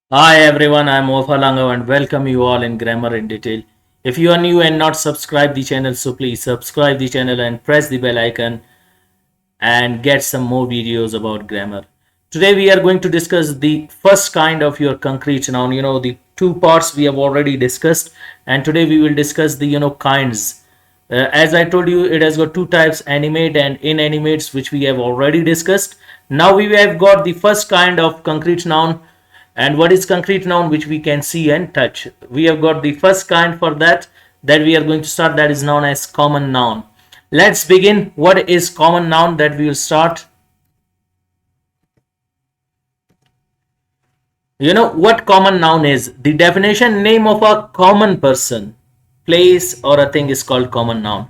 Hi everyone, I'm Ofalango and welcome you all in Grammar in Detail. If you are new and not subscribed the channel, so please subscribe the channel and press the bell icon and get some more videos about grammar. Today we are going to discuss the first kind of your concrete noun. The two parts we have already discussed, and today we will discuss the kinds. As I told you, it has got two types, animate and inanimates, which we have already discussed. Now we have got the first kind of concrete noun. And what is concrete noun, which we can see and touch? We have got the first kind for that we are going to start, that is known as common noun. Let's begin. What is common noun that we will start? You know what common noun is? The definition: name of a common person, place, or a thing is called common noun.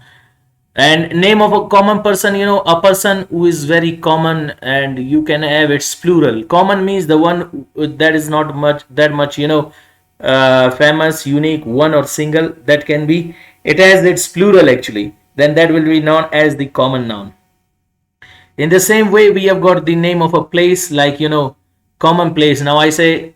And name of a common person, a person who is very common, and you can have its plural. Common means the one that is not much famous, unique, one or single. That can be, it has its plural actually, then that will be known as the common noun. In the same way, we have got the name of a place, like common place. Now I say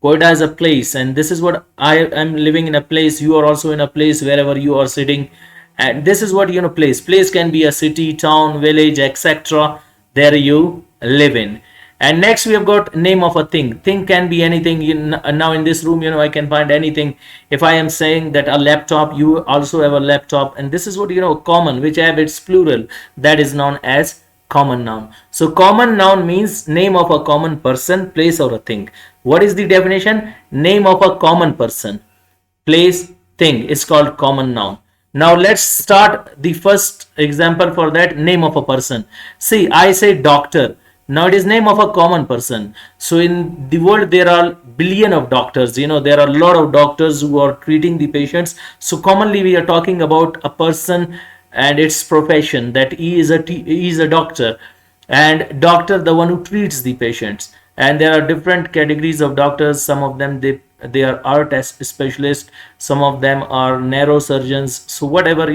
Koida is a place, and this is what I am living in a place. You are also in a place wherever you are sitting, and this is what place. Place can be a city, town, village, etc. There you live in. And next we have got name of a thing. Thing can be anything. Now in this room, I can find anything. If I am saying that a laptop, you also have a laptop, and this is what common, which have its plural. That is known as common noun. So common noun means name of a common person, place, or a thing. What is the definition? Name of a common person, place, thing is called common noun. Now let's start the first example for that. Name of a person. See, I say doctor. Now it is name of a common person. So in the world there are billion of doctors. There are a lot of doctors who are treating the patients. So commonly we are talking about a person and its profession, that he is a doctor, and doctor the one who treats the patients. And there are different categories of doctors. Some of them, they are art specialists, some of them are neurosurgeons. So whatever,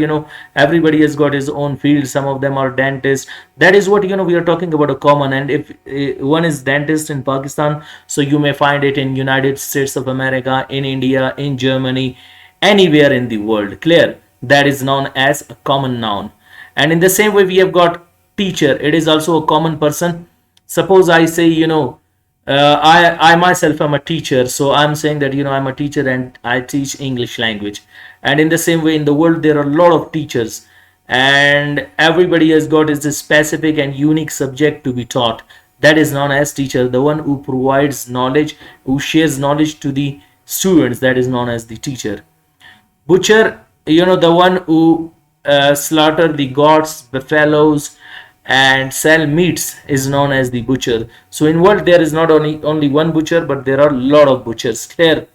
everybody has got his own field. Some of them are dentists. That is what we are talking about a common. And if one is dentist in Pakistan, so you may find it in United States of America, in India, in Germany, anywhere in the world. Clear? That is known as a common noun. And in the same way, we have got teacher. It is also a common person. Suppose I say, I myself am a teacher, so I'm saying that I'm a teacher and I teach English language. And in the same way, in the world there are a lot of teachers, and everybody has got is a specific and unique subject to be taught. That is known as teacher, the one who provides knowledge, who shares knowledge to the students. That is known as the teacher. Butcher, the one who slaughter the goats, buffaloes, and sell meats, is known as the butcher. So in world there is not only one butcher, but there are a lot of butchers. Clear?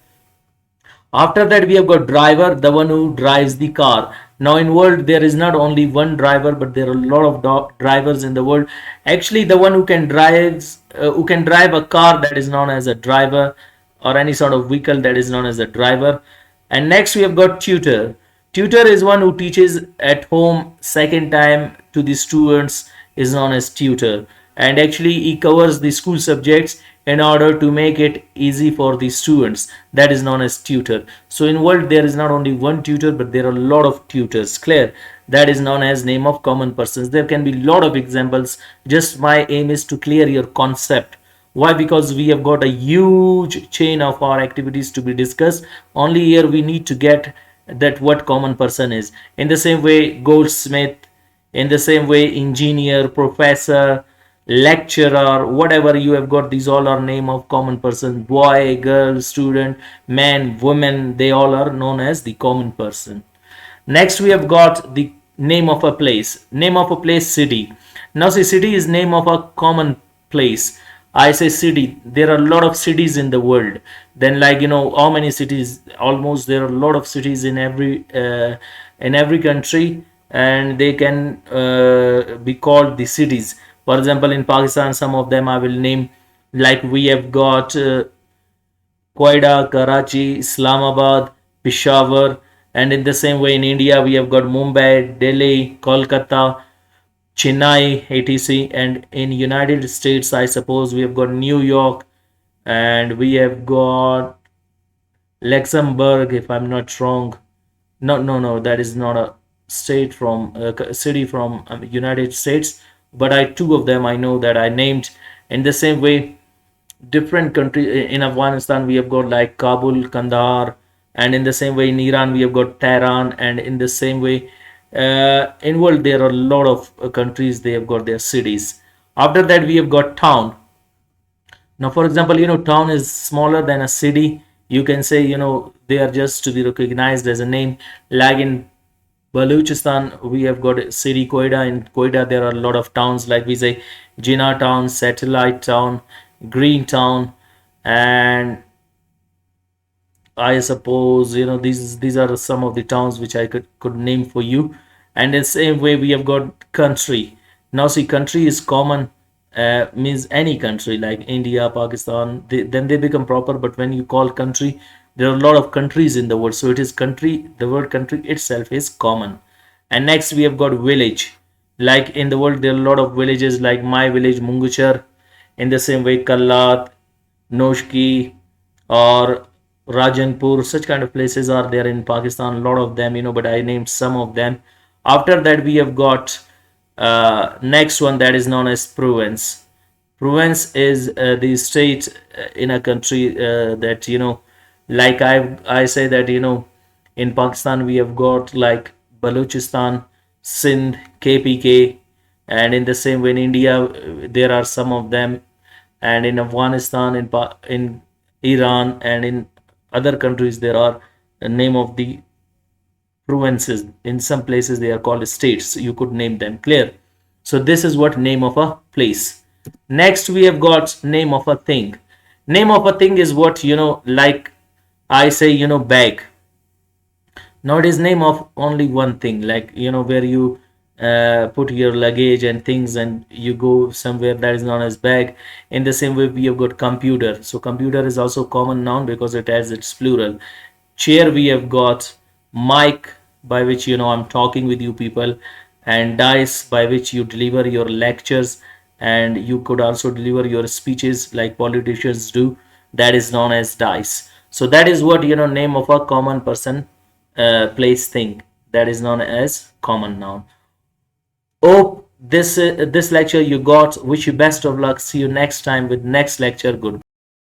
After that we have got driver, the one who drives the car. Now in world there is not only one driver, but there are a lot of drivers in the world. Actually, the one who can drive a car, that is known as a driver, or any sort of vehicle, that is known as a driver. And next we have got tutor. Tutor is one who teaches at home second time to the students, is known as tutor. And actually he covers the school subjects in order to make it easy for the students. That is known as tutor. So in world there is not only one tutor, but there are a lot of tutors. Clear? That is known as name of common persons. There can be a lot of examples. Just my aim is to clear your concept. Why? Because we have got a huge chain of our activities to be discussed. Only here we need to get that what common person is. In the same way, goldsmith, in the same way, engineer, professor, lecturer, whatever you have got, these all are name of common person. Boy, girl, student, man, woman, they all are known as the common person. Next we have got the name of a place. Name of a place, city. Now see, city is name of a common place. I say city. There are a lot of cities in the world. Then, like, how many cities? Almost there are a lot of cities in every country, and they can be called the cities. For example, in Pakistan, some of them I will name. Like we have got Quetta, Karachi, Islamabad, Peshawar, and in the same way in India we have got Mumbai, Delhi, Kolkata, Chennai, etc. And in United States, I suppose we have got New York, and we have got Luxembourg, if I'm not wrong. No, no, no, that is not a state from a city from United States. But I two of them I know that I named. In the same way, different country in Afghanistan we have got like Kabul, Kandahar, and in the same way in Iran we have got Tehran, and in the same way in world there are a lot of countries they have got their cities. After that we have got town. Now, for example, town is smaller than a city. You can say, they are just to be recognized as a name. Like in Baluchistan, we have got a city Quetta. In Quetta, there are a lot of towns, like we say Jinnah Town, Satellite Town, Green Town, and I suppose these are some of the towns which I could name for you. And in the same way, we have got country. Now, see, country is common, means any country like India, Pakistan. Then they become proper. But when you call country, there are a lot of countries in the world. So it is country. The word country itself is common. And next we have got village. Like in the world, there are a lot of villages like my village, Munguchar. In the same way, Kallat, Noshki, or Rajanpur, such kind of places are there in Pakistan. A lot of them, but I named some of them. After that, we have got next one that is known as province. Province is the state in a country that like I say that in Pakistan we have got like Balochistan, Sindh, KPK, and in the same way in India there are some of them, and in Afghanistan, in Iran, and in other countries there are the name of the provinces. In some places they are called states. You could name them. Clear? So this is what name of a place. Next we have got name of a thing. Name of a thing is what like I say bag. Now it is name of only one thing, like where you put your luggage and things and you go somewhere, that is known as bag. In the same way we have got computer. So computer is also common noun because it has its plural. Chair we have got, mic by which I'm talking with you people, and dice by which you deliver your lectures, and you could also deliver your speeches like politicians do. That is known as dice. So that is what name of a common person, place, thing, that is known as common noun. Hope this lecture you got. Wish you best of luck. See you next time with next lecture. Good.